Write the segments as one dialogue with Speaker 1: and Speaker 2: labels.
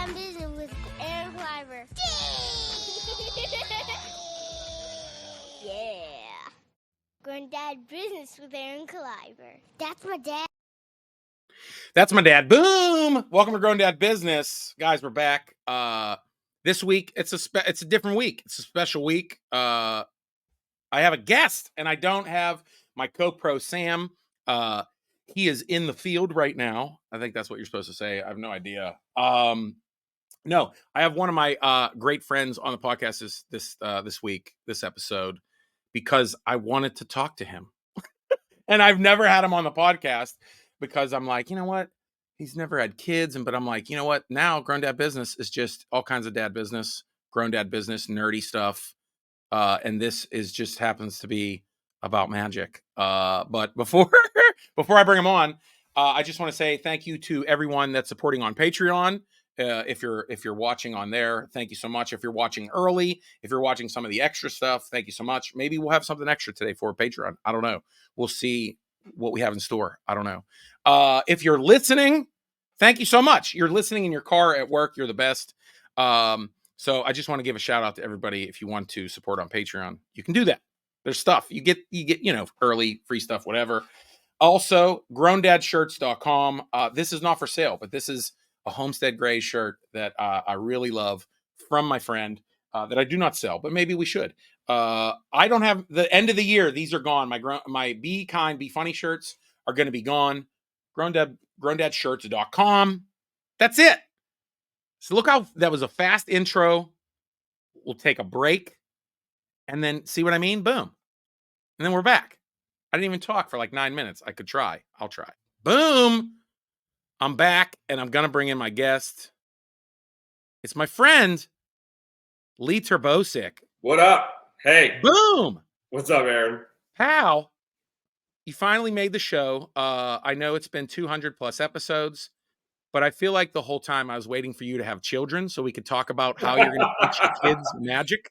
Speaker 1: Dad Business with Aaron Kleiber. Yeah. Granddad Business with Aaron Kleiber. That's my dad.
Speaker 2: That's my dad. Boom! Welcome to Grown Dad Business, guys. We're back. This week it's a different week. It's a special week. I have a guest, and I don't have my co-pro Sam. He is in the field right now. I think that's what you're supposed to say. I have no idea. No, I have one of my great friends on the podcast this week, this episode, because I wanted to talk to him, and I've never had him on the podcast. Because I'm like, you know what? He's never had kids. But I'm like, you know what? Now Grown Dad Business is just all kinds of dad business, grown dad business, nerdy stuff. And this is just happens to be about magic. But before I bring him on, I just want to say thank you to everyone that's supporting on Patreon. If you're watching on there, thank you so much. If you're watching early, if you're watching some of the extra stuff, thank you so much. Maybe we'll have something extra today for Patreon. I don't know. We'll see what we have in store. I don't know. If you're listening, thank you so much. You're listening in your car, at work. You're the best. So I just want to give a shout out to everybody. If you want to support on Patreon, you can do that. There's stuff you get, early free stuff, whatever. Also, growndadshirts.com. This is not for sale, but this is a Homestead Gray shirt that I really love from my friend that I do not sell, but maybe we should. I don't have the end of the year. These are gone. My Be Kind, Be Funny shirts are going to be gone. Growndadshirts.com. That's it. So look how that was a fast intro. We'll take a break and then see what I mean. Boom. And then we're back. I didn't even talk for like 9 minutes. I could try. I'll try. Boom. I'm back and I'm going to bring in my guest. It's my friend, Lee Terbosic.
Speaker 3: What up? Hey.
Speaker 2: Boom.
Speaker 3: What's up, Aaron?
Speaker 2: How? You finally made the show. I know it's been 200 plus episodes, but I feel like the whole time I was waiting for you to have children so we could talk about how you're going to teach your kids magic.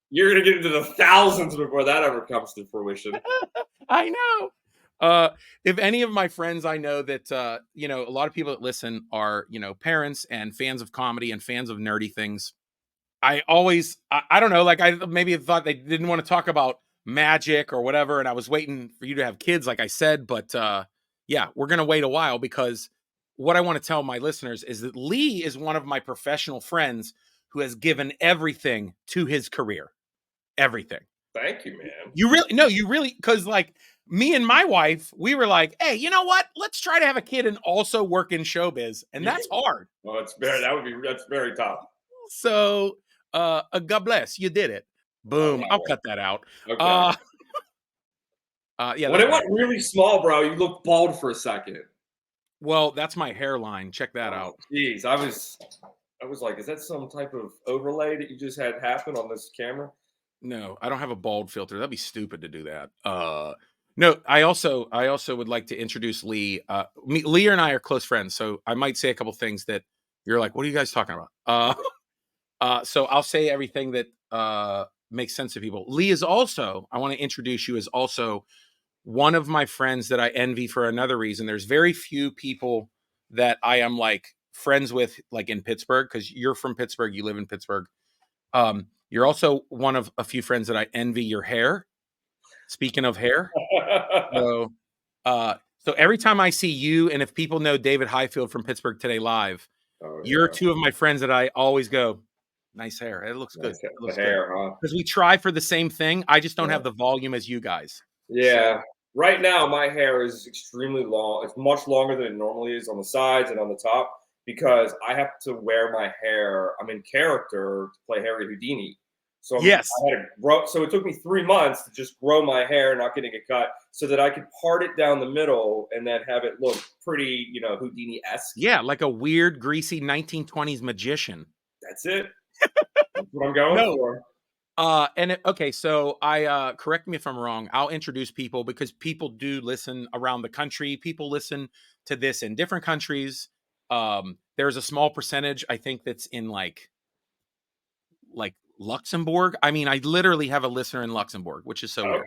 Speaker 3: You're going to get into the thousands before that ever comes to fruition.
Speaker 2: I know. If any of my friends I know that, a lot of people that listen are, parents and fans of comedy and fans of nerdy things. I don't know, like I maybe thought they didn't want to talk about magic or whatever. And I was waiting for you to have kids, like I said. But yeah, we're going to wait a while because what I want to tell my listeners is that Lee is one of my professional friends who has given everything to his career. Everything.
Speaker 3: Thank you, man.
Speaker 2: You really, because like me and my wife, we were like, hey, you know what? Let's try to have a kid and also work in showbiz. And that's hard.
Speaker 3: Well, that's very tough.
Speaker 2: So God bless, you did it. Boom. I'll cut that out.
Speaker 3: Okay.
Speaker 2: Yeah.
Speaker 3: When it went really small, bro, you looked bald for a second.
Speaker 2: Well, that's my hairline. Check that out.
Speaker 3: Jeez, I was like, is that some type of overlay that you just had happen on this camera?
Speaker 2: No, I don't have a bald filter. That'd be stupid to do that. No, I also would like to introduce Lee. Lee and I are close friends, so I might say a couple things that you're like, what are you guys talking about? So I'll say everything that makes sense to people. Lee is also, I want to introduce you as also one of my friends that I envy for another reason. There's very few people that I am like friends with, like in Pittsburgh, because you're from Pittsburgh, you live in Pittsburgh. You're also one of a few friends that I envy your hair. Speaking of hair. So every time I see you, and if people know David Highfield from Pittsburgh Today Live, you're two of my friends that I always go, nice hair. It looks good. It looks
Speaker 3: hair, huh?
Speaker 2: Because we try for the same thing. I just don't have the volume as you guys.
Speaker 3: Yeah. Right now, my hair is extremely long. It's much longer than it normally is on the sides and on the top because I have to wear my hair. I'm in character to play Harry Houdini. So
Speaker 2: yes.
Speaker 3: So it took me 3 months to just grow my hair, not getting it cut, so that I could part it down the middle and then have it look pretty, Houdini-esque.
Speaker 2: Yeah, like a weird, greasy 1920s magician.
Speaker 3: That's it. That's what I'm going for.
Speaker 2: So I correct me if I'm wrong. I'll introduce people because people do listen around the country. People listen to this in different countries. There's a small percentage, I think, that's in like Luxembourg. I mean, I literally have a listener in Luxembourg, which is so weird.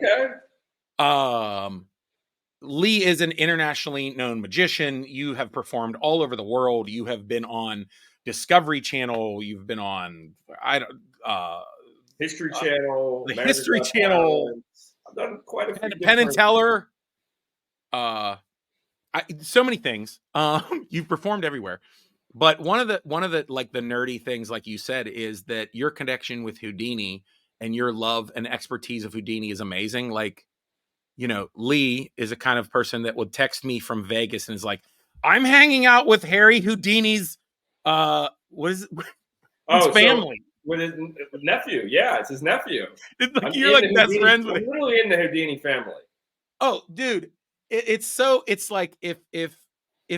Speaker 2: Lee is an internationally known magician. You have performed all over the world. You have been on Discovery Channel. You've been on
Speaker 3: History Channel,
Speaker 2: the
Speaker 3: America's
Speaker 2: History
Speaker 3: Got
Speaker 2: Channel,
Speaker 3: Talent. I've done quite a few
Speaker 2: Penn and
Speaker 3: different.
Speaker 2: Teller. So many things. You've performed everywhere. But one of the like the nerdy things, like you said, is that your connection with Houdini and your love and expertise of Houdini is amazing. Like, you know, Lee is a kind of person that would text me from Vegas and is like, I'm hanging out with Harry Houdini's what is it? His family.
Speaker 3: With his nephew. Yeah, it's his nephew.
Speaker 2: It's like you're like best friends with
Speaker 3: I'm literally in the Houdini family.
Speaker 2: Oh, dude. It's like if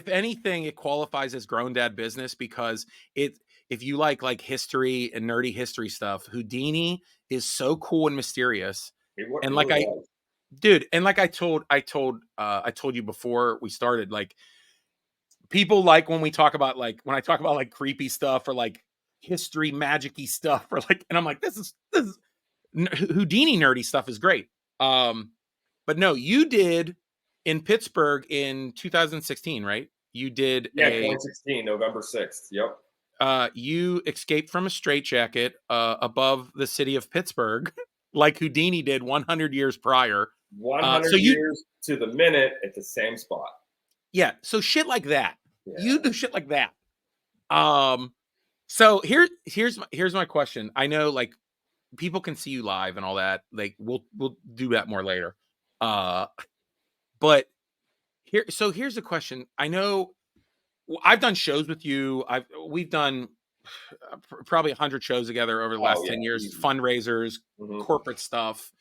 Speaker 2: anything, it qualifies as grown dad business because if you like history and nerdy history stuff, Houdini is so cool and mysterious. And like dude, and like I told you before we started, like people like when I talk about like creepy stuff or like history magic-y stuff or like, and I'm like, this is Houdini nerdy stuff is great. But no, you did in Pittsburgh in 2016, right? You did
Speaker 3: 2016, November 6th. Yep.
Speaker 2: You escaped from a straitjacket above the city of Pittsburgh, like Houdini did 100 years prior.
Speaker 3: 100 years to the minute at the same spot.
Speaker 2: Yeah, so shit like that.
Speaker 3: Yeah.
Speaker 2: You do shit like that. So here's my question. I know like people can see you live and all that. Like we'll do that more later. But here's the question. I know I've done shows with you. We've done probably 100 shows together over the last 10 years, easy. Fundraisers, corporate stuff.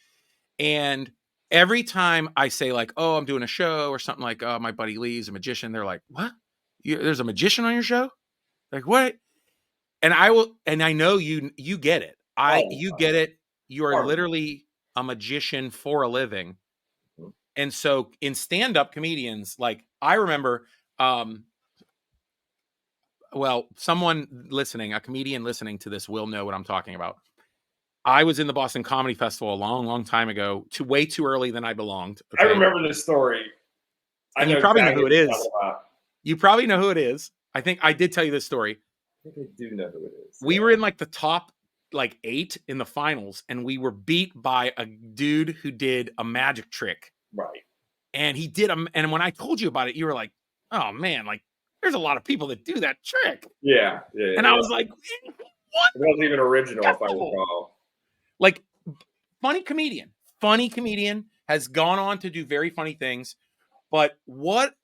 Speaker 2: And every time I say like, oh, I'm doing a show or something like, oh, my buddy Lee's a magician. They're like, what? There's a magician on your show? Like what? And I know you get it. You get it. You are literally a magician for a living. And so in stand-up comedians, like I remember, someone listening, a comedian listening to this will know what I'm talking about. I was in the Boston Comedy Festival a long, long time ago, way too early than I belonged. Okay?
Speaker 3: I remember this story.
Speaker 2: You probably know who it is. You probably know who it is. I think I did tell you this story.
Speaker 3: I think I do know who it is.
Speaker 2: We were in like the top 8 in the finals, and we were beat by a dude who did a magic trick.
Speaker 3: Right.
Speaker 2: And he did and when I told you about it, you were like, oh man, like there's a lot of people that do that trick.
Speaker 3: Yeah.
Speaker 2: And I was like, what?
Speaker 3: It wasn't even original, if I recall.
Speaker 2: Like, funny comedian has gone on to do very funny things. But what,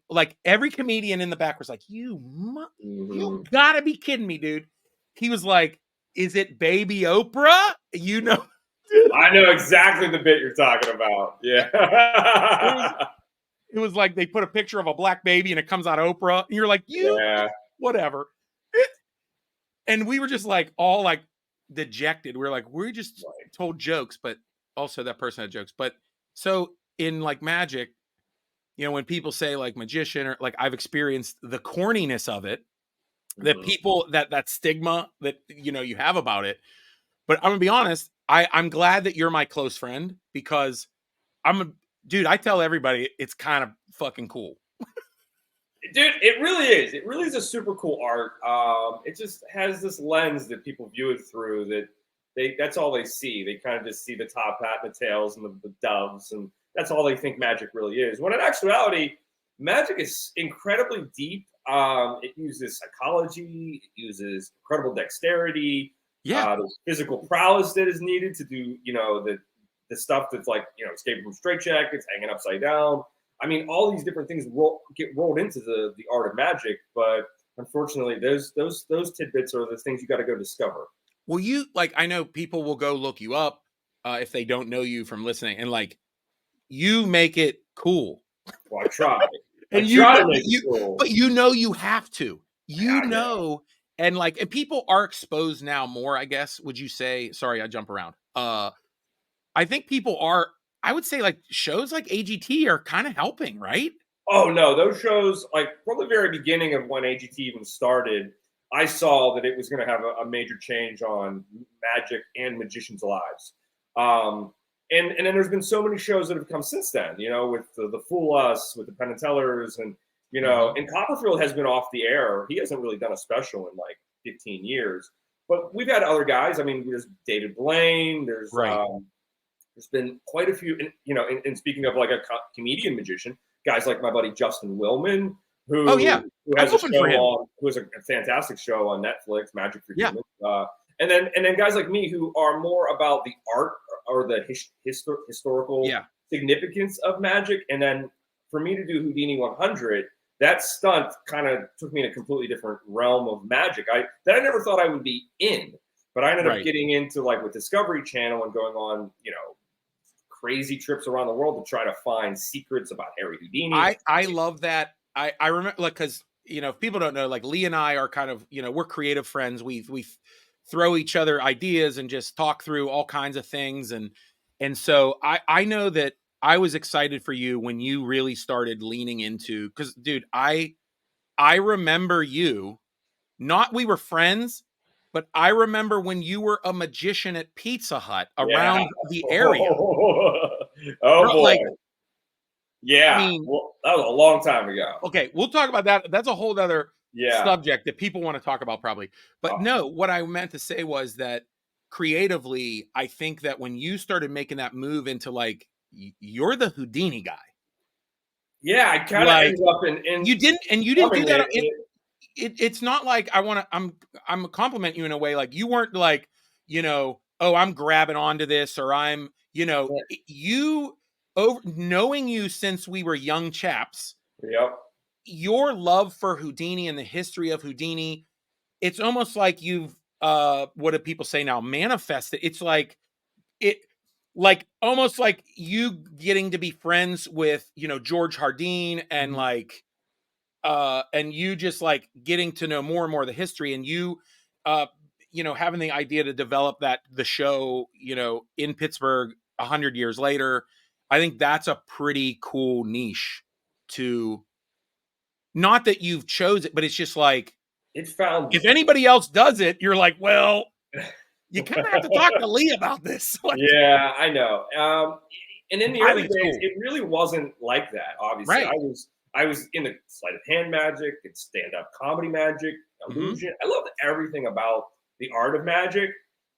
Speaker 2: like every comedian in the back was like, you gotta be kidding me, dude. He was like, is it Baby Oprah? You know.
Speaker 3: I know exactly the bit you're talking about. Yeah.
Speaker 2: It was like they put a picture of a black baby and it comes out Oprah. And you're like, whatever. And we were just like, all like dejected. We were like, we just told jokes, but also that person had jokes. But so in like magic, you know, when people say like magician or like I've experienced the corniness of it, that people that stigma that, you know, you have about it. But I'm gonna be honest, I'm glad that you're my close friend because dude, I tell everybody it's kind of fucking cool.
Speaker 3: Dude, it really is. It really is a super cool art. It just has this lens that people view it through that's all they see. They kind of just see the top hat and the tails and the doves, and that's all they think magic really is. When in actuality, magic is incredibly deep. It uses psychology. It uses incredible dexterity.
Speaker 2: Yeah.
Speaker 3: There's physical prowess that is needed to do, you know, the stuff that's like, you know, escaping from straitjackets, hanging upside down. I mean, all these different things get rolled into the art of magic, but unfortunately, those tidbits are the things you got to go discover.
Speaker 2: Well, you like, I know people will go look you up if they don't know you from listening, and like, you make it cool.
Speaker 3: Well, I try.
Speaker 2: And cool. But you know you have to. And like, and people are exposed now more, I guess. Would you say? Sorry, I jump around. I think people are. I would say like shows like AGT are kind of helping, right?
Speaker 3: Oh no, those shows, like from the very beginning of when AGT even started, I saw that it was going to have a major change on magic and magicians' lives. And then there's been so many shows that have come since then, you know, with the Fool Us, with the Penn and Tellers, and You know, and Copperfield has been off the air. He hasn't really done a special in like 15 years. But we've had other guys. I mean, there's David Blaine. There's been quite a few. And speaking of like a comedian magician, guys like my buddy Justin Willman, who has a show who has a fantastic show on Netflix, Magic for Humans. And then guys like me who are more about the art or the historical significance of magic. And then for me to do Houdini 100, that stunt kind of took me in a completely different realm of magic. That I never thought I would be in, but I ended up getting into like with Discovery Channel and going on, crazy trips around the world to try to find secrets about Harry Houdini.
Speaker 2: I love that. I remember, like, because if people don't know, like Lee and I are kind of we're creative friends. We throw each other ideas and just talk through all kinds of things, and so I know that I was excited for you when you really started leaning into, because dude, I remember you. Not we were friends, but I remember when you were a magician at Pizza Hut around the area.
Speaker 3: Boy. Like, yeah, I mean, well, that was a long time ago.
Speaker 2: Okay, we'll talk about that. That's a whole other subject that people want to talk about probably. But no, what I meant to say was that creatively, I think that when you started making that move into like, you're the Houdini guy.
Speaker 3: Yeah, I kind of ended up in
Speaker 2: you didn't do that. It's not like I'm compliment you in a way, like you weren't like, oh, I'm grabbing onto this, or I'm, you knowing you since we were young chaps.
Speaker 3: Yep.
Speaker 2: Your love for Houdini and the history of Houdini, it's almost like you've what do people say now, manifested. It's like almost like you getting to be friends with George Hardin and like and you just like getting to know more and more of the history, and you having the idea to develop the show in Pittsburgh 100 years later. I think that's a pretty cool niche to, not that you've chose it, but it's just like, if anybody else does it, you're like, well, you kind of have to talk to Lee about this.
Speaker 3: Like, yeah, I know. And in the early days, it really wasn't like that. Obviously, I was in the sleight of hand magic, and stand-up comedy magic, illusion. I loved everything about the art of magic.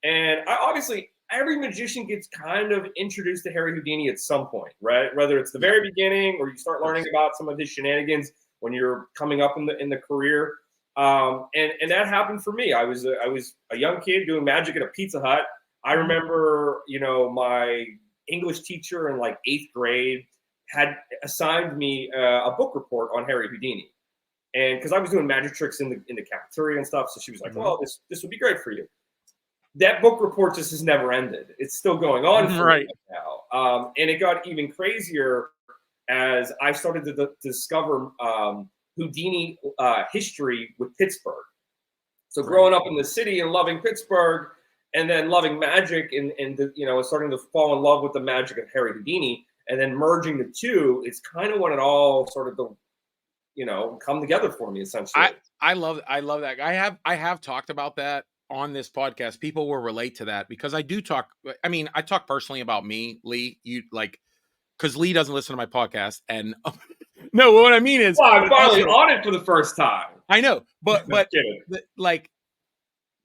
Speaker 3: And obviously, every magician gets kind of introduced to Harry Houdini at some point, right? Whether it's the very beginning or you start learning about some of his shenanigans when you're coming up in the career. And that happened for me. I was a young kid doing magic at a Pizza Hut. I remember, my English teacher in like 8th grade had assigned me a book report on Harry Houdini, and because I was doing magic tricks in the cafeteria and stuff, so she was like, "Well, this would be great for you." That book report just has never ended. It's still going on right now, and it got even crazier as I started to discover Houdini history with Pittsburgh. So growing up in the city and loving Pittsburgh, and then loving magic, and starting to fall in love with the magic of Harry Houdini, and then merging the two, it's kind of when it all sort of come together for me, essentially.
Speaker 2: I love that. I have talked about that on this podcast. People will relate to that because I do talk. I mean, I talk personally about me, Lee. You like, because Lee doesn't listen to my podcast, and no, what I mean is,
Speaker 3: I'm finally on it for the first time.
Speaker 2: I know, but like,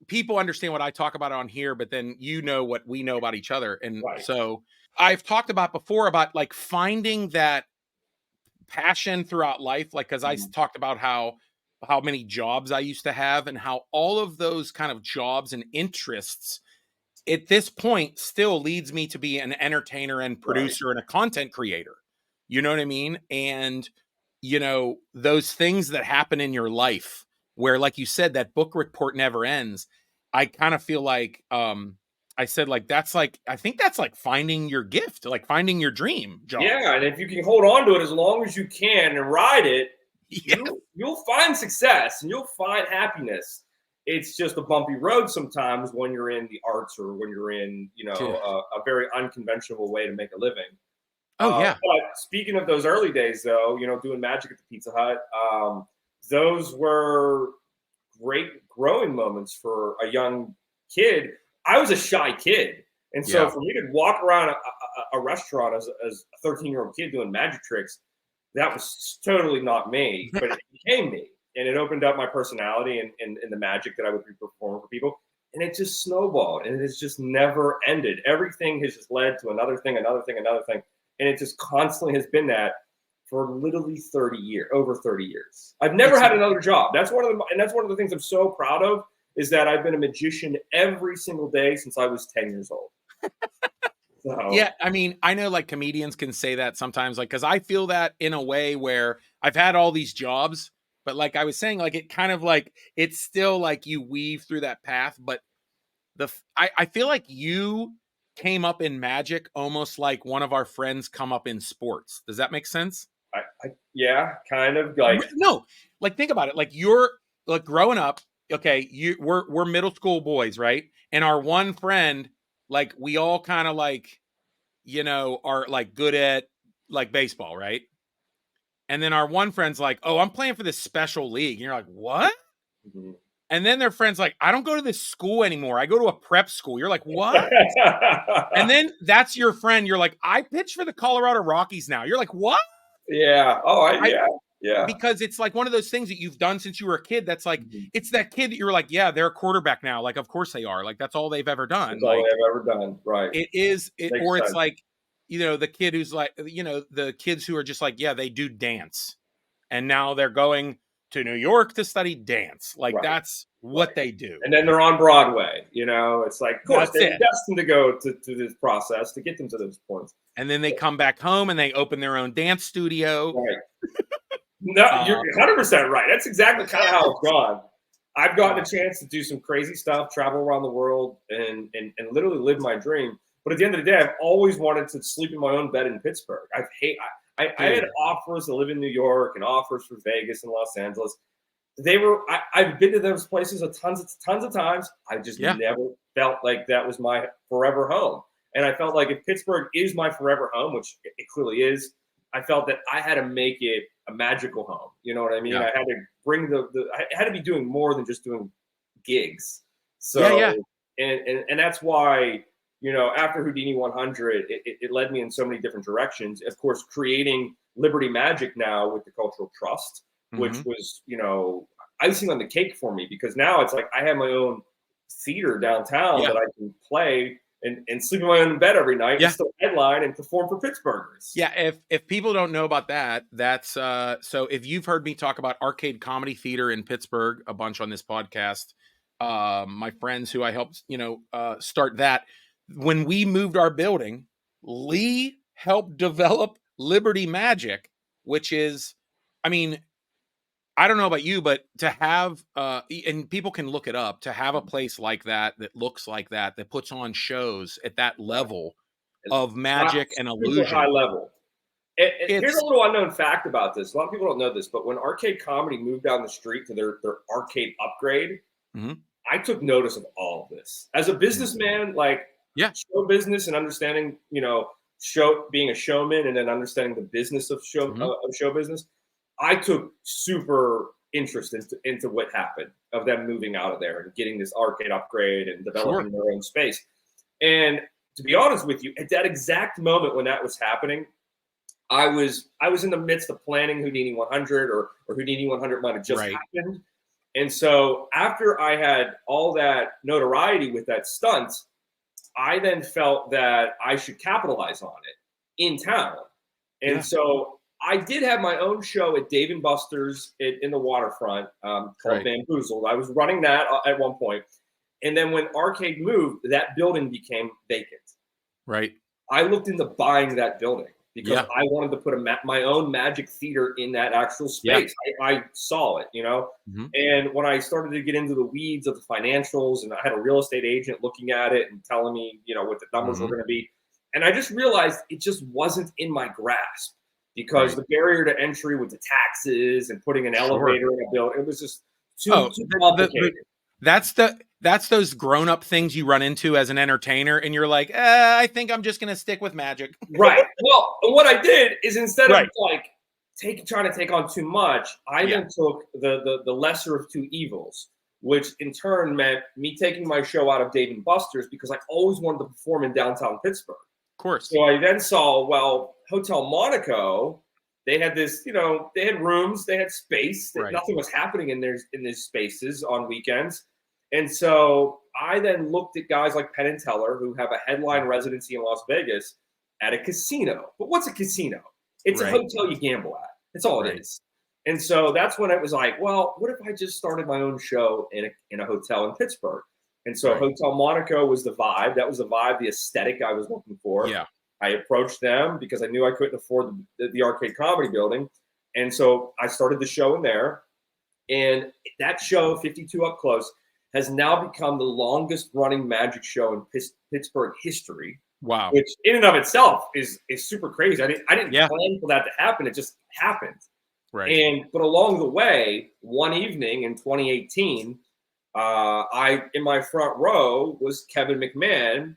Speaker 2: people understand what I talk about on here, but then what we know about each other, and so I've talked about before about like finding that passion throughout life, like because I talked about how many jobs I used to have and how all of those kind of jobs and interests at this point still leads me to be an entertainer and producer and a content creator. You know what I mean? And those things that happen in your life where, like you said, that book report never ends. I kind of feel like I said, like, I think that's like finding your gift, like finding your dream job.
Speaker 3: Yeah, and if you can hold on to it as long as you can and ride it, you'll find success and you'll find happiness. It's just a bumpy road sometimes when you're in the arts or when you're in, a very unconventional way to make a living. But speaking of those early days, though, doing magic at the Pizza Hut, those were great growing moments for a young kid. I was a shy kid. And so for me to walk around a restaurant as a 13-year-old kid doing magic tricks, that was totally not me, but it became me. And it opened up my personality and the magic that I would be performing for people. And it just snowballed, and it has just never ended. Everything has just led to another thing, another thing, another thing. And it just constantly has been that for literally 30 years, over 30 years. I've never had another job. That's one of the things I'm so proud of, is that I've been a magician every single day since I was 10 years old. So.
Speaker 2: Yeah, I mean, I know like comedians can say that sometimes, like, because I feel that in a way where I've had all these jobs, but like I was saying, like it kind of like it's still like you weave through that path. But I feel like you came up in magic almost like one of our friends come up in sports. Does that make sense?
Speaker 3: Yeah, kind of like
Speaker 2: no, like think about it. Like you're like growing up. Okay, we're middle school boys, right? And our one friend, like we all kind of like, you know, are like good at like baseball, right? And then our one friend's like, "Oh, I'm playing for this special league." And you're like, "What?"
Speaker 3: Mm-hmm.
Speaker 2: And then their friend's like, "I don't go to this school anymore. I go to a prep school." You're like, "What?" And then that's your friend. You're like, "I pitch for the Colorado Rockies now." You're like, "What?"
Speaker 3: Yeah. Oh, yeah.
Speaker 2: Because it's like one of those things that you've done since you were a kid. That's like, it's that kid that you're like, yeah, they're a quarterback now. Like, of course they are. Like, that's all they've ever done.
Speaker 3: That's
Speaker 2: like,
Speaker 3: all they've ever done. Right.
Speaker 2: It is, or
Speaker 3: sense.
Speaker 2: it's like, you know, the kid who's like, you know, the kids who are just like, yeah, they do dance. And now they're going to New York to study dance. Like, that's what they do.
Speaker 3: And then they're on Broadway. You know, it's like, of course, they're destined to go to this process to get them to those points.
Speaker 2: And then they come back home and they open their own dance studio.
Speaker 3: Right. No, you're 100% right. That's exactly kind of how it's gone. I've gotten a chance to do some crazy stuff, travel around the world, and literally live my dream. But at the end of the day, I've always wanted to sleep in my own bed in Pittsburgh. I had offers to live in New York and offers for Vegas and Los Angeles. I've been to those places tons of times. I just never felt like that was my forever home. And I felt like if Pittsburgh is my forever home, which it clearly is, I felt that I had to make it a magical home. You know what I mean? I had to bring I had to be doing more than just doing gigs. So and that's why, you know, after Houdini 100, it led me in so many different directions. Of course, creating Liberty Magic now with the Cultural Trust, which was, you know, icing on the cake for me, because now it's like I have my own theater downtown that I can play and sleep in my own bed every night and still headline and perform for Pittsburghers.
Speaker 2: Yeah, if people don't know about that, that's so if you've heard me talk about Arcade Comedy Theater in Pittsburgh a bunch on this podcast, my friends who I helped, you know, start that. When we moved our building, Lee helped develop Liberty Magic, which is, I mean, I don't know about you, but to have, and people can look it up, to have a place like that, that looks like that, that puts on shows at that level of magic and illusion.
Speaker 3: High level. Here's a little unknown fact about this. A lot of people don't know this, but when Arcade Comedy moved down the street to their arcade upgrade, I took notice of all of this. As a businessman, like show business and understanding, you know, being a showman and then understanding the business of show business, I took super interest into what happened of them moving out of there and getting this arcade upgrade and developing their own space. And to be honest with you, at that exact moment when that was happening, I was in the midst of planning Houdini 100, or Houdini 100 might have just happened. And so after I had all that notoriety with that stunt, I then felt that I should capitalize on it in town. And so I did have my own show at Dave & Buster's in the waterfront called Bamboozled. I was running that at one point. And then when Arcade moved, that building became vacant. Right. I looked into buying that building because I wanted to put my own magic theater in that actual space. I saw it, you know. And when I started to get into the weeds of the financials, and I had a real estate agent looking at it and telling me, you know, what the numbers were going to be. And I just realized it just wasn't in my grasp. Because the barrier to entry with the taxes and putting an elevator in a building, it was just too complicated.
Speaker 2: That's those grown-up things you run into as an entertainer, and you're like, I think I'm just going to stick with magic.
Speaker 3: Right. Well, what I did is instead of like trying to take on too much, I then took the lesser of two evils, which in turn meant me taking my show out of Dave & Buster's because I always wanted to perform in downtown Pittsburgh.
Speaker 2: Of course.
Speaker 3: So I then saw, well, Hotel Monaco they had this, they had rooms, they had space, that
Speaker 2: Right.
Speaker 3: nothing was happening in these spaces on weekends. And so I then looked at guys like Penn and Teller, who have a headline residency in Las Vegas at a casino. But what's a casino? It's a
Speaker 2: Right.
Speaker 3: hotel you gamble at. That's all
Speaker 2: Right.
Speaker 3: it is. And so that's when it was like, well, what if I just started my own show in a hotel in Pittsburgh? And so
Speaker 2: Right.
Speaker 3: Hotel Monaco was the vibe. That was the vibe, the aesthetic I was looking for.
Speaker 2: Yeah.
Speaker 3: I approached them because I knew I couldn't afford the arcade comedy building. And so I started the show in there. And that show, 52 Up Close, has now become the longest running magic show in Pittsburgh history.
Speaker 2: Wow.
Speaker 3: Which in and of itself is super crazy. I didn't
Speaker 2: Yeah.
Speaker 3: plan for that to happen. It just happened.
Speaker 2: Right.
Speaker 3: But along the way, one evening in 2018, in my front row was Kevin McMahon,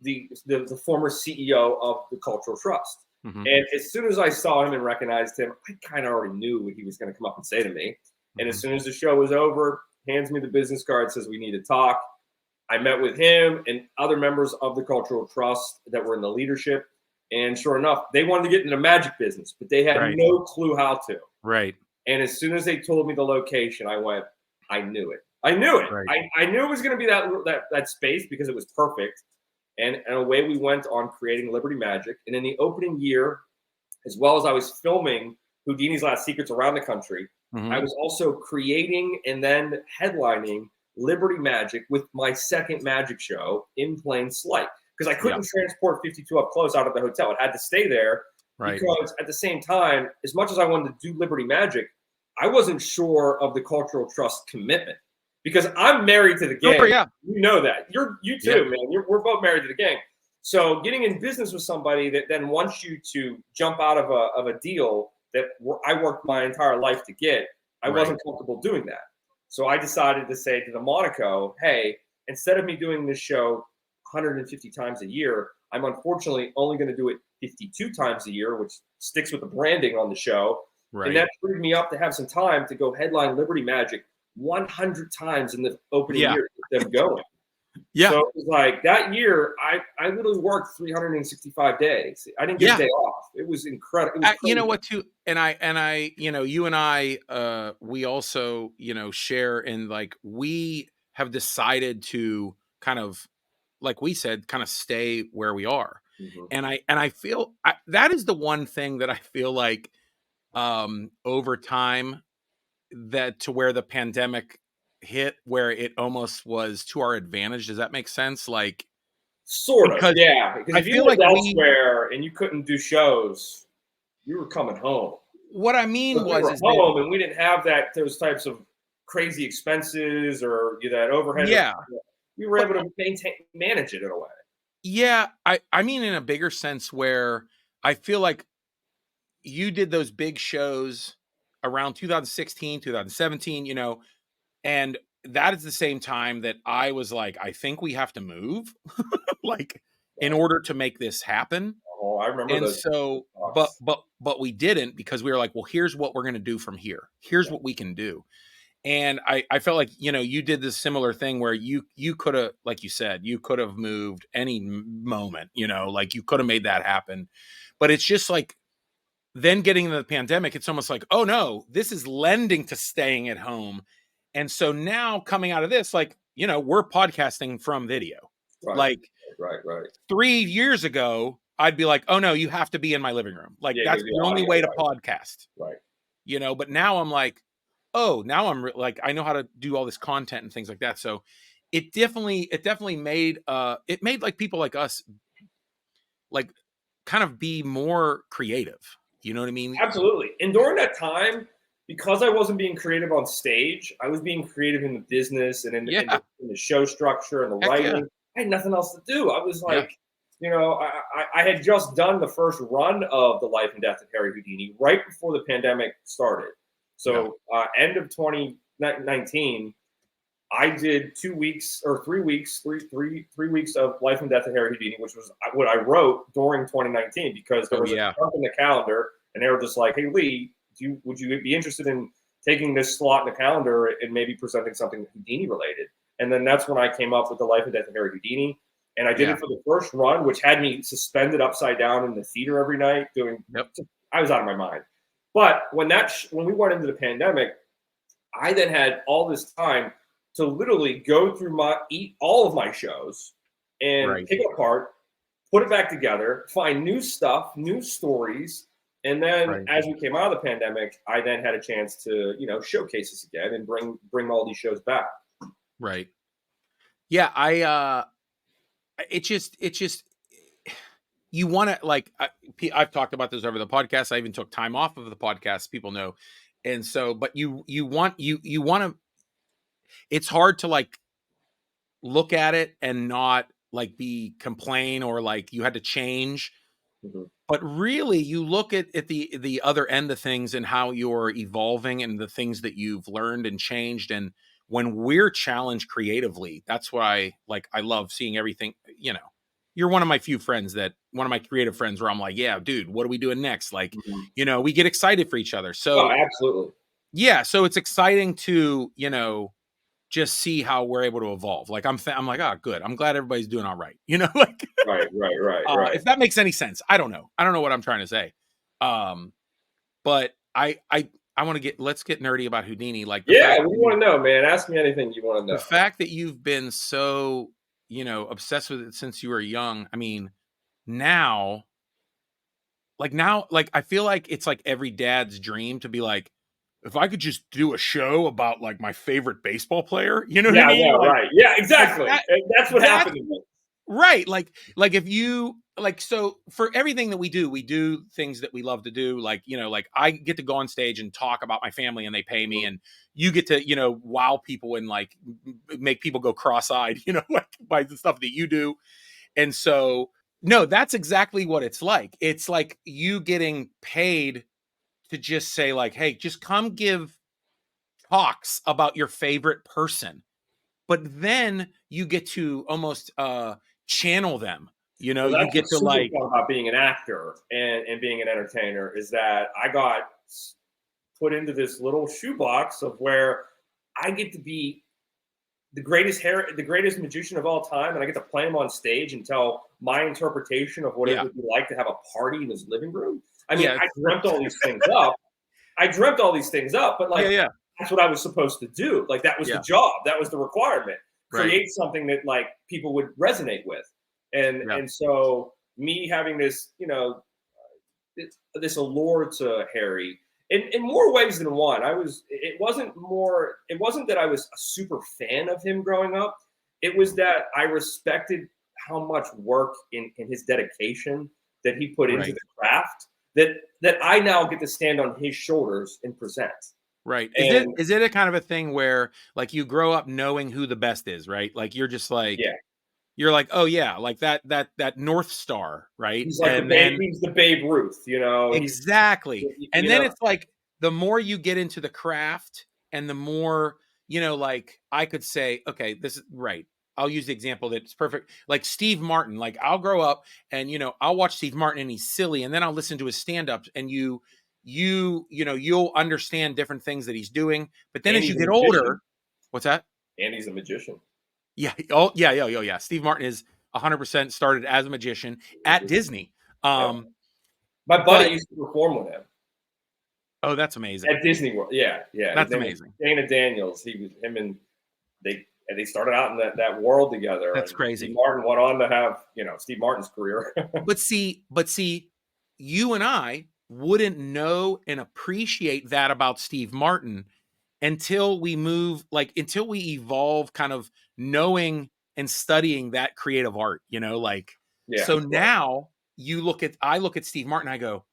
Speaker 3: the former CEO of the Cultural Trust.
Speaker 2: Mhm.
Speaker 3: And as soon as I saw him and recognized him, I kind of already knew what he was going to come up and say to me. And as soon as the show was over, hands me the business card, says we need to talk. I met with him and other members of the Cultural Trust that were in the leadership. And sure enough, they wanted to get into the magic business, but they had
Speaker 2: Right.
Speaker 3: no clue how to.
Speaker 2: Right.
Speaker 3: And as soon as they told me the location, I went, I knew it. I knew it.
Speaker 2: Right.
Speaker 3: I knew it was going to be that space because it was perfect. And away we went on creating Liberty Magic. And in the opening year, as well as I was filming Houdini's Last Secrets around the country,
Speaker 2: Mhm.
Speaker 3: I was also creating and then headlining Liberty Magic with my second magic show in plain sight. Because I couldn't transport 52 Up Close out of the hotel. It had to stay there.
Speaker 2: Right.
Speaker 3: Because at the same time, as much as I wanted to do Liberty Magic, I wasn't sure of the Cultural Trust commitment. Because I'm married to the game.
Speaker 2: Sure, yeah.
Speaker 3: You know that. You too, man. We're both married to the game. So getting in business with somebody that then wants you to jump out of a deal that I worked my entire life to get, I wasn't comfortable doing that. So I decided to say to the Monaco, hey, instead of me doing this show 150 times a year, I'm unfortunately only going to do it 52 times a year, which sticks with the branding on the show.
Speaker 2: Right.
Speaker 3: And that freed me up to have some time to go headline Liberty Magic 100 times in the opening year with them going.
Speaker 2: Yeah.
Speaker 3: So it was like that year, I literally worked 365 days. I didn't get a day off. It was incredible.
Speaker 2: You know what, too? And I, you and I, we also, share in like, we have decided to kind of, like we said, kind of stay where we are.
Speaker 3: Mm-hmm.
Speaker 2: And I feel that is the one thing that I feel like over time that to where the pandemic hit, where it almost was to our advantage. Does that make sense? Like,
Speaker 3: sort of, yeah. Because if you lived elsewhere and you couldn't do shows, you were coming home.
Speaker 2: What I mean was,
Speaker 3: we were home and we didn't have those types of crazy expenses or that overhead.
Speaker 2: Yeah,
Speaker 3: we were able to manage it in a way.
Speaker 2: Yeah, I mean in a bigger sense where I feel like you did those big shows around 2016, 2017, and that is the same time that I was like, I think we have to move like in order to make this happen.
Speaker 3: Oh, I remember.
Speaker 2: And
Speaker 3: those
Speaker 2: so, but we didn't, because we were like, well, here's what we're going to do from here. Here's what we can do. And I felt like, you did this similar thing where you could have, like you said, you could have moved any moment, like you could have made that happen. But it's just like, then getting into the pandemic, it's almost like, oh no, this is lending to staying at home. And so now coming out of this, like, we're podcasting from video.
Speaker 3: Right,
Speaker 2: like
Speaker 3: right.
Speaker 2: 3 years ago, I'd be like, oh no, you have to be in my living room. Like that's the only way to podcast.
Speaker 3: Right.
Speaker 2: But now I'm like, oh, now I'm like, I know how to do all this content and things like that. So it definitely made like people like us, like kind of be more creative. You know what I mean?
Speaker 3: Absolutely. And during that time, because I wasn't being creative on stage, I was being creative in the business and in the show structure and the writing. Yeah. I had nothing else to do. I was like, I had just done the first run of The Life and Death of Harry Houdini right before the pandemic started. So end of 2019, I did 2 weeks or 3 weeks, three weeks of Life and Death of Harry Houdini, which was what I wrote during 2019 because there was a jump in the calendar, and they were just like, "Hey Lee, would you be interested in taking this slot in the calendar and maybe presenting something Houdini related?" And then that's when I came up with The Life and Death of Harry Houdini, and I did it for the first run, which had me suspended upside down in the theater every night doing I was out of my mind. But when we went into the pandemic, I then had all this time to literally go through eat all of my shows and pick it apart, put it back together, find new stuff, new stories. And then as we came out of the pandemic, I then had a chance to, showcase this again and bring all these shows back.
Speaker 2: Right. Yeah. It just, you want to, like, I've talked about this over the podcast. I even took time off of the podcast. People know. And so, but you want to, it's hard to like look at it and not like complain or like you had to change.
Speaker 3: Mm-hmm.
Speaker 2: But really, you look at the other end of things and how you're evolving and the things that you've learned and changed. And when we're challenged creatively, that's why, like, I love seeing everything. You're one of my few friends one of my creative friends where I'm like, yeah, dude, what are we doing next? Like, we get excited for each other. So
Speaker 3: absolutely.
Speaker 2: Yeah. So it's exciting to, just see how we're able to evolve. Like I'm like, oh, good. I'm glad everybody's doing all right. Like
Speaker 3: right.
Speaker 2: If that makes any sense. I don't know what I'm trying to say. But I want to let's get nerdy about Houdini. Like,
Speaker 3: what do you want to know, man? Ask me anything you want to know.
Speaker 2: The fact that you've been so, obsessed with it since you were young. I mean, now, I feel like it's like every dad's dream to be like, if I could just do a show about like my favorite baseball player, what I mean?
Speaker 3: Yeah, right. Yeah, exactly. That's what happened to me.
Speaker 2: Right. Like if you so for everything that we do things that we love to do. Like, like I get to go on stage and talk about my family and they pay me, and you get to, wow people and like make people go cross-eyed, like by the stuff that you do. And so, no, that's exactly what it's like. It's like you getting paid to just say like, hey, just come give talks about your favorite person. But then you get to almost channel them. You get to like
Speaker 3: about being an actor and being an entertainer is that I got put into this little shoebox of where I get to be the greatest magician of all time, and I get to play him on stage and tell my interpretation of what it would be like to have a party in his living room. I mean, I dreamt all these things up. But like, that's what I was supposed to do. Like, that was the job. That was the requirement. Create something that like people would resonate with. And so me having this, this allure to Harry in more ways than one. It wasn't that I was a super fan of him growing up. It was that I respected how much work in his dedication that he put into the craft that I now get to stand on his shoulders and present.
Speaker 2: Right. Is it a kind of a thing where like you grow up knowing who the best is, right? Like you're just like, you're like, oh yeah, like that North Star, right?
Speaker 3: He's like he's the Babe Ruth,
Speaker 2: Exactly. And then it's like the more you get into the craft and the more, like I could say, okay, this is right. I'll use the example that's perfect. Like Steve Martin, like I'll grow up and, I'll watch Steve Martin and he's silly. And then I'll listen to his stand-ups and you'll understand different things that he's doing. But then as you get older, what's that?
Speaker 3: And he's a magician.
Speaker 2: Yeah. Oh, yeah. Steve Martin is 100% started as a magician at Disney.
Speaker 3: My buddy used to perform with him.
Speaker 2: Oh, that's amazing.
Speaker 3: At Disney World. Yeah.
Speaker 2: That's amazing.
Speaker 3: Dana Daniels. They started out in that world together.
Speaker 2: That's crazy.
Speaker 3: Steve Martin went on to have, Steve Martin's career.
Speaker 2: But see, you and I wouldn't know and appreciate that about Steve Martin until we evolve kind of knowing and studying that creative art, now I look at Steve Martin, I go,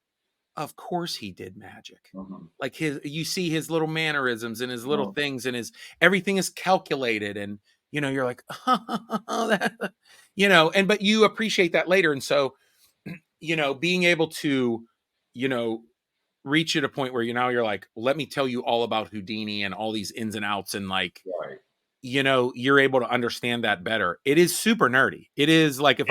Speaker 2: of course he did magic.
Speaker 3: Mm-hmm.
Speaker 2: Like you see his little mannerisms and his little things and everything is calculated and, you're like, but you appreciate that later. And so, being able to, reach at a point where you're like, let me tell you all about Houdini and all these ins and outs and like, you're able to understand that better. It is super nerdy. It is like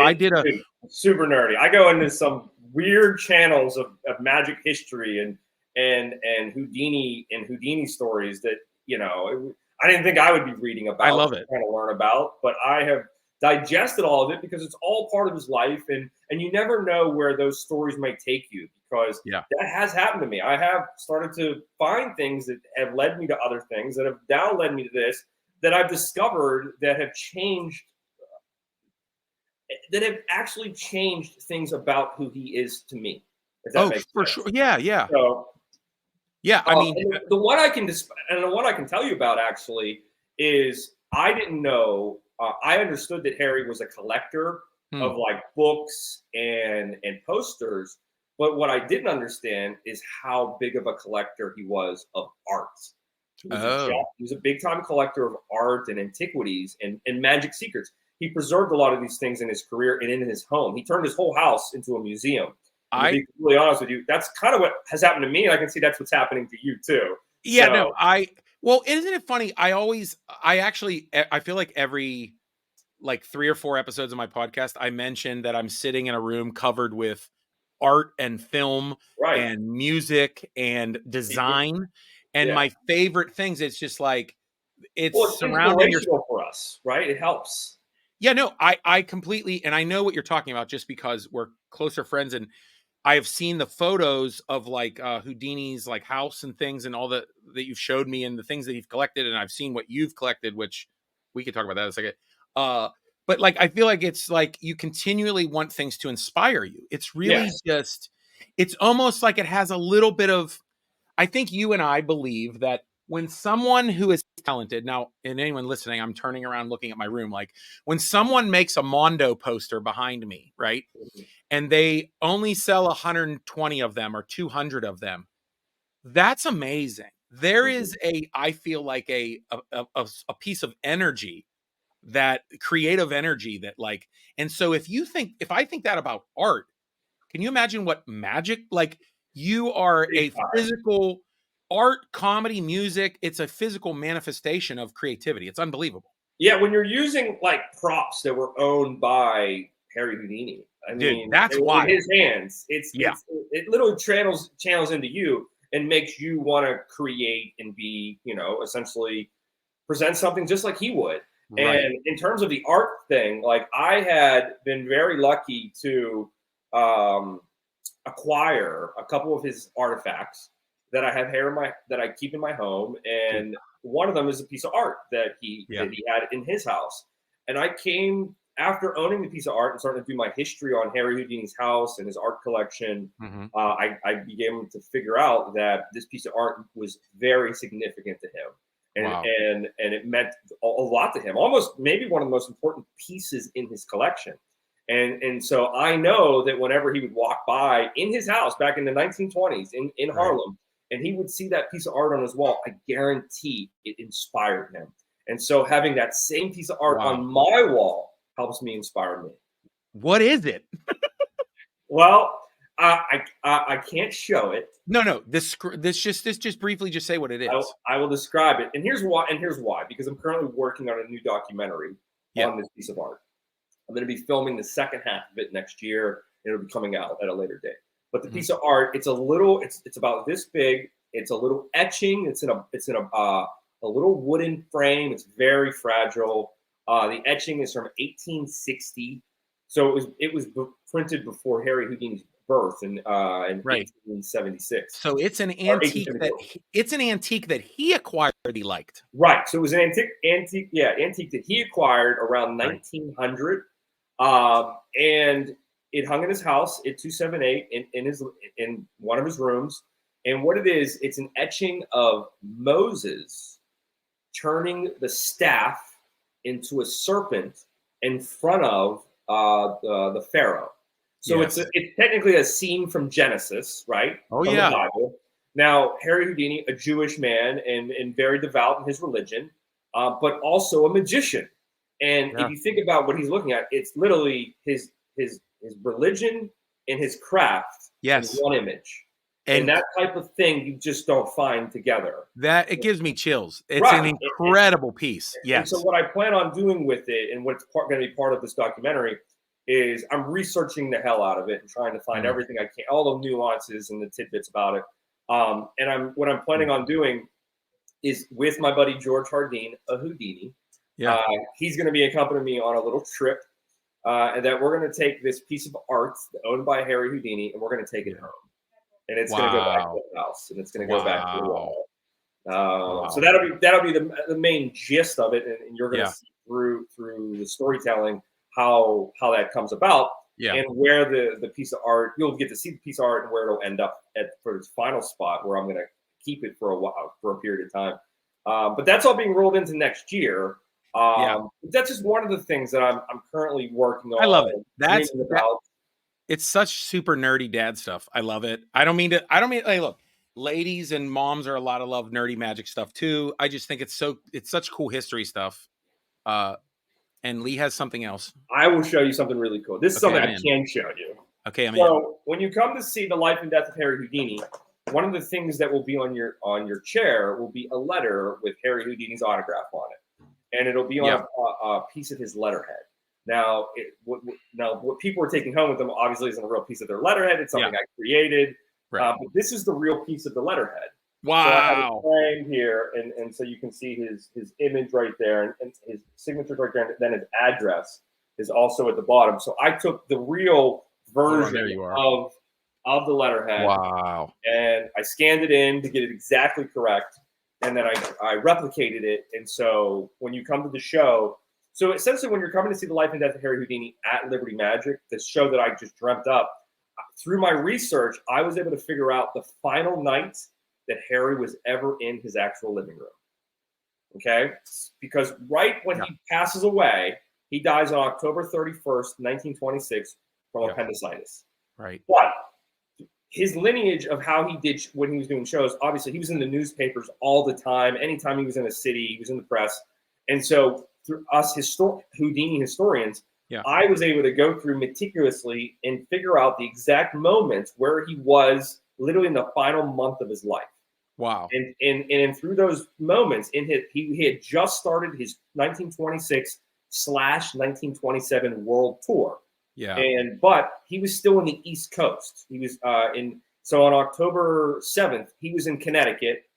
Speaker 3: super nerdy. I go into some weird channels of magic history and Houdini stories that, I didn't think I would be reading about.
Speaker 2: I love it.
Speaker 3: Trying to learn about, but I have digested all of it because it's all part of his life. And you never know where those stories might take you because
Speaker 2: Yeah.
Speaker 3: that has happened to me. I have started to find things that have led me to other things that have now led me to this that I've discovered that have changed, that have actually changed things about who he is to me, if that
Speaker 2: Oh,
Speaker 3: makes
Speaker 2: for
Speaker 3: sense.
Speaker 2: sure. Yeah, yeah.
Speaker 3: So,
Speaker 2: Yeah, I mean,
Speaker 3: and the one I can and the one I can tell you about actually is I didn't know. I understood that Harry was a collector
Speaker 2: hmm.
Speaker 3: of like books and posters, but what I didn't understand is how big of a collector he was of art.
Speaker 2: Oh,
Speaker 3: He was a big time collector of art and antiquities and magic secrets. He preserved a lot of these things in his career and in his home. He turned his whole house into a museum. And to
Speaker 2: I
Speaker 3: be really honest with you, that's kind of what has happened to me. And I can see that's what's happening to you too.
Speaker 2: yeah, no,
Speaker 3: So,
Speaker 2: well, isn't it funny? I feel like every like 3 or 4 episodes of my podcast, I mentioned that I'm sitting in a room covered with art and film
Speaker 3: right.
Speaker 2: and music and
Speaker 3: Secrets.
Speaker 2: design. And
Speaker 3: Yeah.
Speaker 2: my favorite things, it's just like it's
Speaker 3: Well, it's
Speaker 2: surrounding your
Speaker 3: inspirational for us, right? It helps.
Speaker 2: yeah, no, I completely and I know what you're talking about just because we're closer friends and I have seen the photos of like Houdini's like house and things and all that you've showed me and the things that you've collected and I've seen what you've collected, which we could talk about that in a second. Uh, but like I feel like it's like you continually want things to inspire you. It's really
Speaker 3: Yes.
Speaker 2: just it's almost like it has a little bit of I think you and I believe that when someone who is talented, now, and anyone listening, I'm turning around looking at my room, like when someone makes a Mondo poster behind me, right?
Speaker 3: Mhm.
Speaker 2: And they only sell 120 of them or 200 of them, that's amazing. There
Speaker 3: Mhm.
Speaker 2: is I feel like a piece of energy that creative energy that like, and so if I think that about art, can you imagine what magic like you are
Speaker 3: Big
Speaker 2: a
Speaker 3: time.
Speaker 2: physical art, comedy, music, it's a physical manifestation of creativity. It's unbelievable.
Speaker 3: Yeah, when you're using like props that were owned by Harry Houdini, I
Speaker 2: Dude,
Speaker 3: mean, they
Speaker 2: that's
Speaker 3: were in
Speaker 2: wild.
Speaker 3: his hands.
Speaker 2: Yeah.
Speaker 3: It literally channels into you and makes you want to create and be, essentially present something just like he would.
Speaker 2: Right.
Speaker 3: And in terms of the art thing, like I had been very lucky to um, acquire a couple of his artifacts that I have here that I keep in my home,
Speaker 2: Dude.
Speaker 3: and one of them is a piece of art
Speaker 2: Yeah.
Speaker 3: that he had in his house. And I came after owning the piece of art and starting to do my history on Harry Houdini's house and his art collection.
Speaker 2: Mhm.
Speaker 3: I began to figure out that this piece of art was very significant to him, and
Speaker 2: Wow.
Speaker 3: and it meant a lot to him. Almost maybe one of the most important pieces in his collection. And so I know that whenever he would walk by in his house back in the 1920s in
Speaker 2: Right.
Speaker 3: Harlem, and he would see that piece of art on his wall, I guarantee it inspired him. And so having that same piece of art on
Speaker 2: Wow.
Speaker 3: my wall helps me inspire me.
Speaker 2: What is it?
Speaker 3: Well, I can't show it.
Speaker 2: No, no. This just briefly just say what it is.
Speaker 3: I will describe it. And here's why. Because I'm currently working on a new documentary
Speaker 2: Yeah.
Speaker 3: on this piece of art. I'm going to be filming the second half of it next year. And it'll be coming out at a later date. But the
Speaker 2: Mhm.
Speaker 3: piece of art, it's about this big. It's a little etching. It's in a little wooden frame. It's very fragile. The etching is from 1860, so it was printed before Harry Houdini's birth in
Speaker 2: Right.
Speaker 3: 1876
Speaker 2: So it's an
Speaker 3: or
Speaker 2: antique that
Speaker 3: 1872.
Speaker 2: it's an antique that he acquired that he liked.
Speaker 3: Right. So it was an antique that he acquired around
Speaker 2: Right.
Speaker 3: 1900, and it hung in his house at 278 in one of his rooms. And what it is, it's an etching of Moses turning the staff into a serpent in front of the Pharaoh. So
Speaker 2: Yes.
Speaker 3: it's technically a scene from Genesis, right?
Speaker 2: Oh
Speaker 3: From the
Speaker 2: yeah.
Speaker 3: Bible. Now, Harry Houdini, a Jewish man and very devout in his religion, but also a magician. And if
Speaker 2: Yeah.
Speaker 3: you think about what he's looking at, it's literally his religion and his craft in
Speaker 2: Yes.
Speaker 3: one image. And
Speaker 2: And
Speaker 3: that type of thing you just don't find together.
Speaker 2: that it gives me chills. It's an
Speaker 3: Right.
Speaker 2: incredible piece.
Speaker 3: And so
Speaker 2: Yes.
Speaker 3: what I plan on doing with it, and what's going to be part of this documentary, is I'm researching the hell out of it and trying to find
Speaker 2: Mm.
Speaker 3: everything I can, all the nuances and the tidbits about it. And what I'm planning
Speaker 2: Mm.
Speaker 3: on doing is with my buddy George Hardeen, a Houdini.
Speaker 2: Yeah.
Speaker 3: He's going to be accompanying me on a little trip, and that we're going to take this piece of art owned by Harry Houdini, and we're going to take it
Speaker 2: Yeah.
Speaker 3: home. and it's going to go back to the house, and it's going to go back to the wall. So that'll be the main gist of it, and you're going to see through the storytelling how that comes about, and where the piece of art, you'll get to see the piece of art and where it'll end up for its final spot, where I'm going to keep it for a while, for a period of time. But that's all being rolled into next year. That's just one of the things that I'm currently working on.
Speaker 2: I love it. It's such super nerdy dad stuff. I love it. I don't mean, hey, look, ladies and moms are a lot of love nerdy magic stuff too. I just think it's such cool history stuff. And Lee has something else.
Speaker 3: I will show you something really cool. This is something I can show you.
Speaker 2: Okay,
Speaker 3: so when you come to see The Life and Death of Harry Houdini, one of the things that will be on your chair will be a letter with Harry Houdini's autograph on it, and it'll be on a piece of his letterhead. Now, what people are taking home with them obviously isn't a real piece of their letterhead. It's something I created, but this is the real piece of the letterhead.
Speaker 2: Wow!
Speaker 3: So I have it framed here, and so you can see his image right there, and his signature right there, and then his address is also at the bottom. So I took the real version of the letterhead.
Speaker 2: Wow!
Speaker 3: And I scanned it in to get it exactly correct, and then I replicated it. And so when you come to the show, so essentially when you're coming to see The Life and Death of Harry Houdini at Liberty Magic, the show that I just dreamt up, through my research, I was able to figure out the final night that Harry was ever in his actual living room. Okay? Because right when he passes away, he dies on October 31st, 1926 from appendicitis.
Speaker 2: Right.
Speaker 3: But his lineage of how he did when he was doing shows, obviously he was in the newspapers all the time. Anytime he was in a city, he was in the press. And so through us Houdini historians, I was able to go through meticulously and figure out the exact moments where he was literally in the final month of his life.
Speaker 2: Wow.
Speaker 3: And through those moments, he had just started his 1926/1927 world tour.
Speaker 2: Yeah.
Speaker 3: But he was still in the East Coast. He was so on October 7th, he was in Connecticut.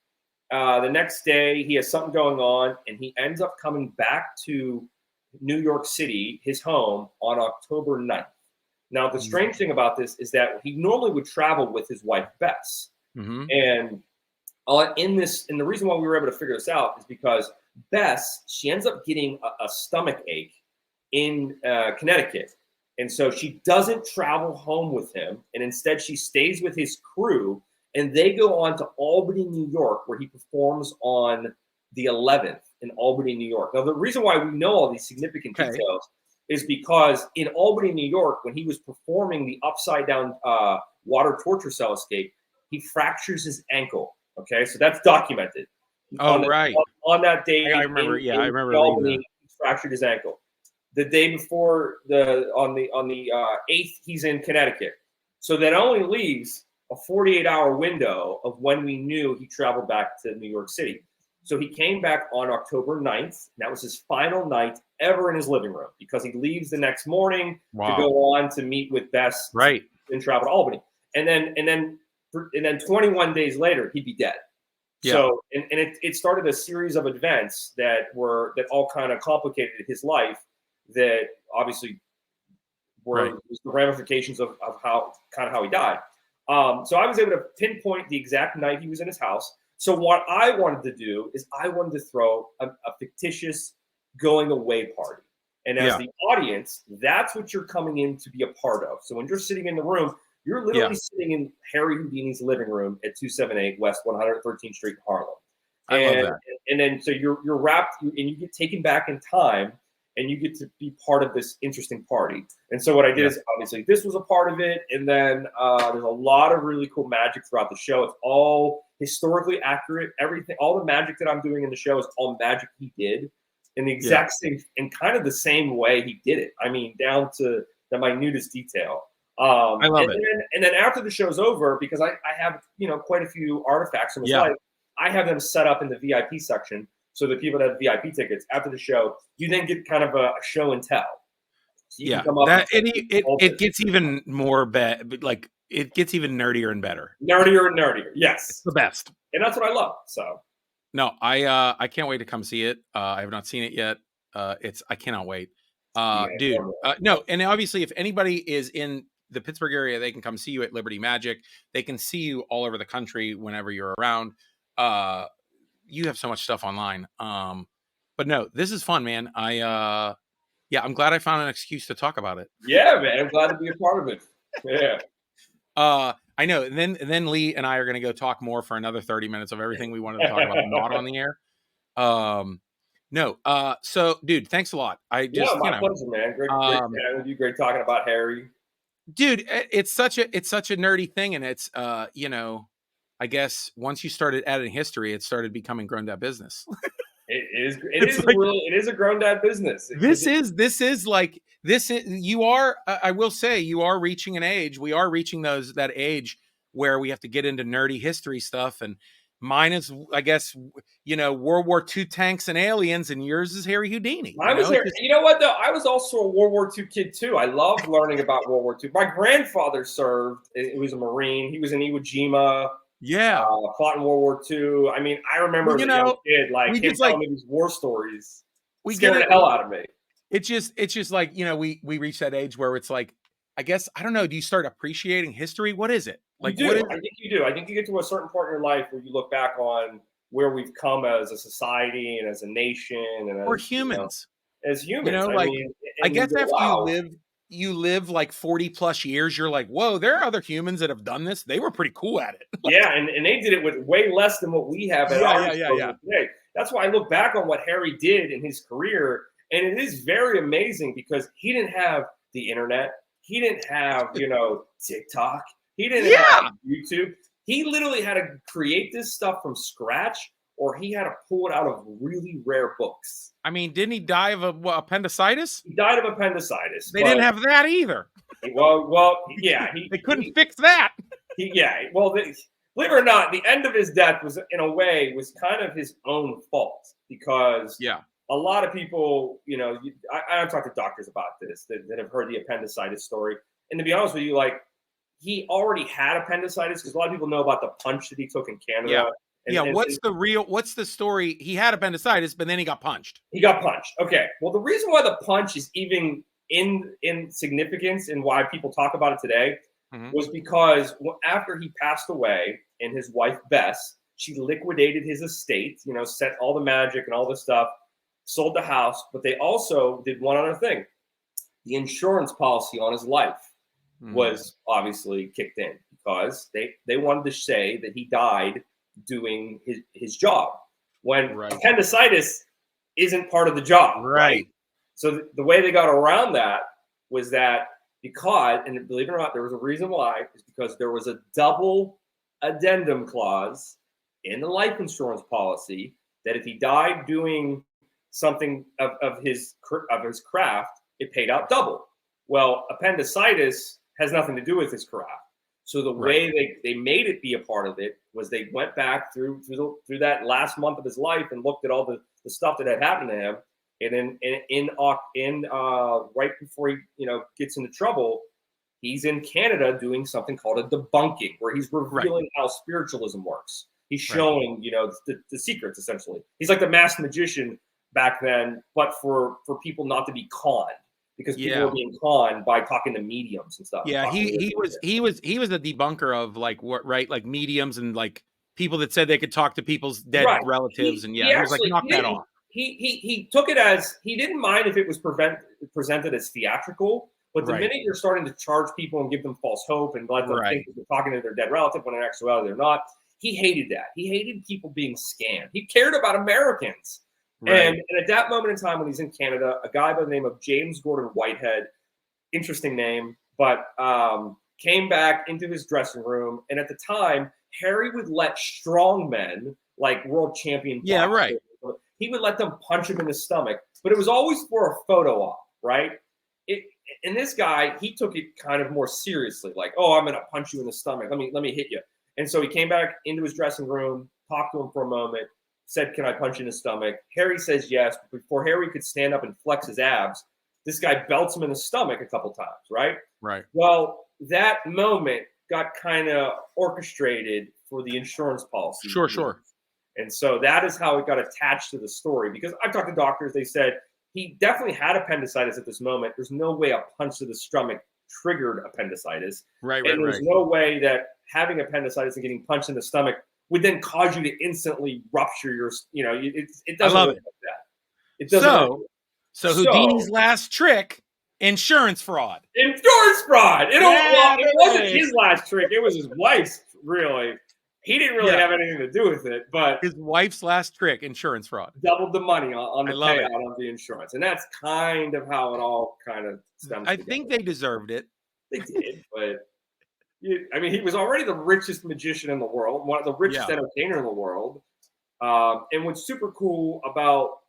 Speaker 3: The next day he has something going on, and he ends up coming back to New York City, his home, on October 9th. Now, the strange thing about this is that he normally would travel with his wife, Bess. And the reason why we were able to figure this out is because Bess, she ends up getting a stomach ache in Connecticut. And so she doesn't travel home with him, and instead she stays with his crew, and they go on to Albany, New York, where he performs on the 11th in Albany, New York. Now, the reason why we know all these significant details is because in Albany, New York, when he was performing the upside-down water torture cell escape, he fractures his ankle. Okay, so that's documented. On that day,
Speaker 2: I remember. I remember.
Speaker 3: Albany, he fractured his ankle. The day before, on the 8th, he's in Connecticut. So that only leaves a 48-hour window of when we knew he traveled back to New York City. So he came back on October 9th. That was his final night ever in his living room, because he leaves the next morning to go on to meet with Bess and travel to Albany. And then 21 days later, he'd be dead. Yeah. So it started a series of events that all kind of complicated his life, that obviously were the ramifications of how he died. So I was able to pinpoint the exact night he was in his house. So what I wanted to do is I wanted to throw a fictitious going away party. And as the audience, that's what you're coming in to be a part of. So when you're sitting in the room, you're literally sitting in Harry Houdini's living room at 278 West 113th Street in Harlem.
Speaker 2: I love that.
Speaker 3: And then so you're wrapped, and you get taken back in time, and you get to be part of this interesting party. And so what I did is, obviously, this was a part of it. And then there's a lot of really cool magic throughout the show. It's all historically accurate. Everything, all the magic that I'm doing in the show is all magic he did in the exact same, and kind of the same way he did it. I mean, down to the minutest detail.
Speaker 2: I love it.
Speaker 3: And then after the show's over, because I have, quite a few artifacts from his life, I have them set up in the VIP section. So the people that have VIP tickets after the show, you then get kind of a show and tell. So
Speaker 2: it gets even more like it gets even nerdier and better.
Speaker 3: Nerdier. Yes,
Speaker 2: it's the best,
Speaker 3: and that's what I love. So
Speaker 2: no, I can't wait to come see it. I have not seen it yet. I cannot wait, dude. No, and obviously, if anybody is in the Pittsburgh area, they can come see you at Liberty Magic. They can see you all over the country whenever you're around. You have so much stuff online. But no, this is fun, man. I'm glad I found an excuse to talk about it.
Speaker 3: Yeah, man. I'm glad to be a part of it. Yeah.
Speaker 2: I know. And then Lee and I are going to go talk more for another 30 minutes of everything we wanted to talk about not on the air. No. So dude, thanks a lot. I just,
Speaker 3: my pleasure, man. Great chatting with you. Great talking about Harry.
Speaker 2: Dude, it's such a nerdy thing. And it's, I guess once you started adding history, it started becoming Grown Dad Business.
Speaker 3: It is a grown dad business.
Speaker 2: You are, I will say, you are reaching an age. We are reaching that age where we have to get into nerdy history stuff. And mine is, I guess, World War II tanks and aliens, and yours is Harry Houdini.
Speaker 3: You know what, though? I was also a World War II kid, too. I loved learning about World War II. My grandfather served. He was a Marine. He was in Iwo Jima.
Speaker 2: Yeah.
Speaker 3: Fought in World War II. I mean, I remember as a young kid, him telling me these war stories. Scared the hell out of me.
Speaker 2: It's just like, we reach that age where it's like, I guess, I don't know. Do you start appreciating history? What is it? Like,
Speaker 3: I think you do. I think you get to a certain point in your life where you look back on where we've come as a society and as a nation and
Speaker 2: as humans.
Speaker 3: As humans.
Speaker 2: I guess after you live like 40 plus years, you're like, whoa, there are other humans that have done this. They were pretty cool at it.
Speaker 3: Yeah, and they did it with way less than what we have at our disposal today. That's why I look back on what Harry did in his career, and it is very amazing because he didn't have the internet. He didn't have, TikTok. He didn't have YouTube. He literally had to create this stuff from scratch, or he had to pull it out of really rare books.
Speaker 2: I mean, didn't he die of appendicitis?
Speaker 3: He died of appendicitis.
Speaker 2: They didn't have that either.
Speaker 3: Well, yeah.
Speaker 2: They couldn't fix that.
Speaker 3: Believe it or not, the end of his death was, in a way, was kind of his own fault because a lot of people, I've talked to doctors about this that have heard the appendicitis story. And to be honest with you, he already had appendicitis because a lot of people know about the punch that he took in Canada.
Speaker 2: What's the story? He had appendicitis, but then he got punched.
Speaker 3: Okay. Well, the reason why the punch is even in significance and why people talk about it today was because after he passed away and his wife, Bess, she liquidated his estate, set all the magic and all this stuff, sold the house, but they also did one other thing. The insurance policy on his life was obviously kicked in because they wanted to say that he died doing his job when appendicitis isn't part of the job. Right. So the way they got around that was that because, and believe it or not, there was a reason why, is because there was a double addendum clause in the life insurance policy that if he died doing something of his craft, it paid out double. Well, appendicitis has nothing to do with his craft. So the way they made it be a part of it was they went back through that last month of his life and looked at all the stuff that had happened to him. And then in right before he gets into trouble, he's in Canada doing something called a debunking, where he's revealing how spiritualism works. He's showing the secrets essentially. He's like the masked magician back then, but for people not to be conned. Because people were being conned by talking to mediums and stuff.
Speaker 2: Yeah, he was a debunker of like mediums and like people that said they could talk to people's dead relatives, he was like, knock that off.
Speaker 3: He took it as he didn't mind if it was presented as theatrical, but the minute you're starting to charge people and give them false hope and let them think that they're talking to their dead relative when in actuality they're not, he hated that. He hated people being scammed. He cared about Americans. And at that moment in time when he's in Canada, a guy by the name of James Gordon Whitehead, interesting name, but came back into his dressing room. And at the time, Harry would let strong men, like world champion boxers, he would let them punch him in the stomach. But it was always for a photo op, right? And this guy, he took it kind of more seriously, like, oh, I'm going to punch you in the stomach. Let me hit you. And so he came back into his dressing room, talked to him for a moment, said, can I punch you in the stomach? Harry says yes. But before Harry could stand up and flex his abs, this guy belts him in the stomach a couple times, right? Well, that moment got kind of orchestrated for the insurance policy.
Speaker 2: Sure.
Speaker 3: And so that is how it got attached to the story. Because I've talked to doctors, they said he definitely had appendicitis at this moment. There's no way a punch to the stomach triggered appendicitis.
Speaker 2: Right.
Speaker 3: And there's no way that having appendicitis and getting punched in the stomach would then cause you to instantly rupture your, it doesn't work like that. It doesn't work.
Speaker 2: So Houdini's last trick, insurance fraud.
Speaker 3: Insurance fraud. It wasn't his last trick. It was his wife's, really. He didn't really have anything to do with it, but
Speaker 2: his wife's last trick, insurance fraud.
Speaker 3: Doubled the money on the payout of the insurance. And that's kind of how it all kind of stems
Speaker 2: I think they deserved it.
Speaker 3: They did, but he was already the richest magician in the world, one of the richest entertainer in the world. And what's super cool about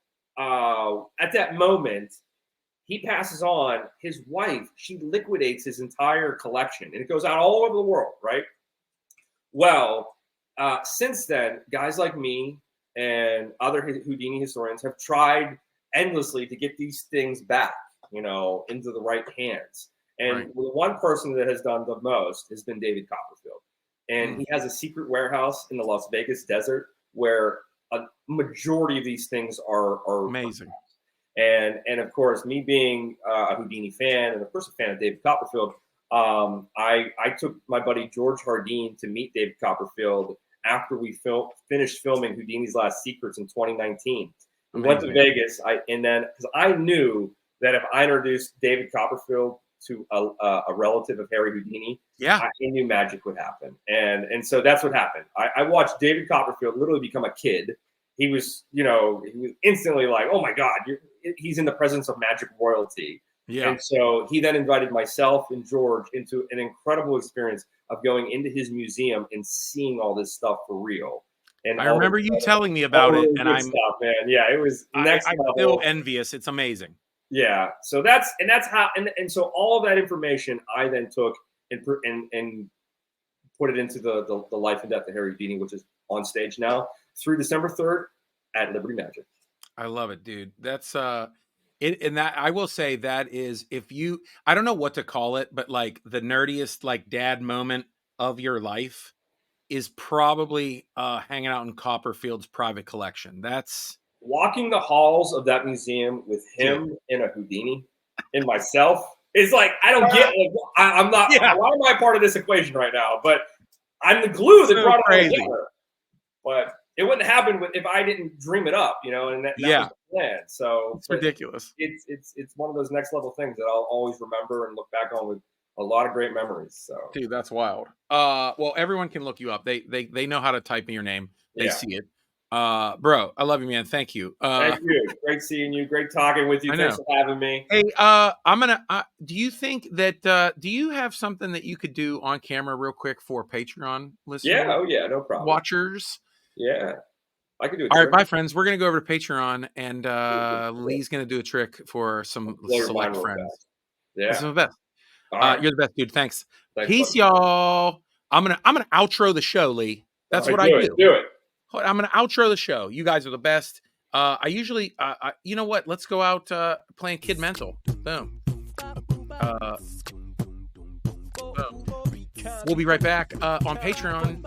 Speaker 3: at that moment, he passes on, his wife, she liquidates his entire collection, and it goes out all over the world, right? Well, since then, guys like me and other Houdini historians have tried endlessly to get these things back, into the right hands. And the one person that has done the most has been David Copperfield. And he has a secret warehouse in the Las Vegas desert where a majority of these things are
Speaker 2: amazing.
Speaker 3: And of course, me being a Houdini fan and of course a fan of David Copperfield, I took my buddy George Hardeen to meet David Copperfield after we finished filming Houdini's Last Secrets in 2019. We went to Vegas, because I knew that if I introduced David Copperfield to a relative of Harry Houdini, I knew magic would happen. And so that's what happened. I watched David Copperfield literally become a kid. He was instantly like, oh my God, he's in the presence of magic royalty. Yeah. And so he then invited myself and George into an incredible experience of going into his museum and seeing all this stuff for real. And I
Speaker 2: remember you telling me about it, and
Speaker 3: I'm stuff, man. Yeah, it was next level.
Speaker 2: I'm still envious. It's amazing.
Speaker 3: Yeah. So that's how, and so all of that information I then took and put it into the Life and Death of Harry Houdini, which is on stage now through December 3rd at Liberty Magic.
Speaker 2: I love it, dude. That's it, and that I will say that is, I don't know what to call it, but like the nerdiest like dad moment of your life is probably hanging out in Copperfield's private collection. That's
Speaker 3: walking the halls of that museum with him in a Houdini and myself. It's like, I don't get it. I'm not, why am I part of this equation right now? But I'm the glue that brought it all together. But it wouldn't happen if I didn't dream it up, and that was the plan. So
Speaker 2: it's ridiculous.
Speaker 3: It's one of those next level things that I'll always remember and look back on with a lot of great memories. So
Speaker 2: dude, that's wild. Well, everyone can look you up. They know how to type in your name. They see it. Bro, I love you, man. Thank you.
Speaker 3: Thank you. Great seeing you. Great talking with you. Thanks for having me.
Speaker 2: Hey, I'm gonna. Do you think that? Do you have something that you could do on camera real quick for Patreon listeners?
Speaker 3: Yeah. Oh yeah. No problem.
Speaker 2: Watchers.
Speaker 3: Yeah. I can do it.
Speaker 2: All right, bye, friends. We're gonna go over to Patreon, and Lee's gonna do a trick for some select friends.
Speaker 3: Yeah.
Speaker 2: This is the best.
Speaker 3: Right.
Speaker 2: You're the best, dude. Thanks Peace, y'all. I'm gonna outro the show, Lee. That's what I do.
Speaker 3: Do it.
Speaker 2: I'm gonna outro the show. You guys are the best. I usually, you know what? Let's go out playing Kid Mental. Boom. We'll be right back on Patreon.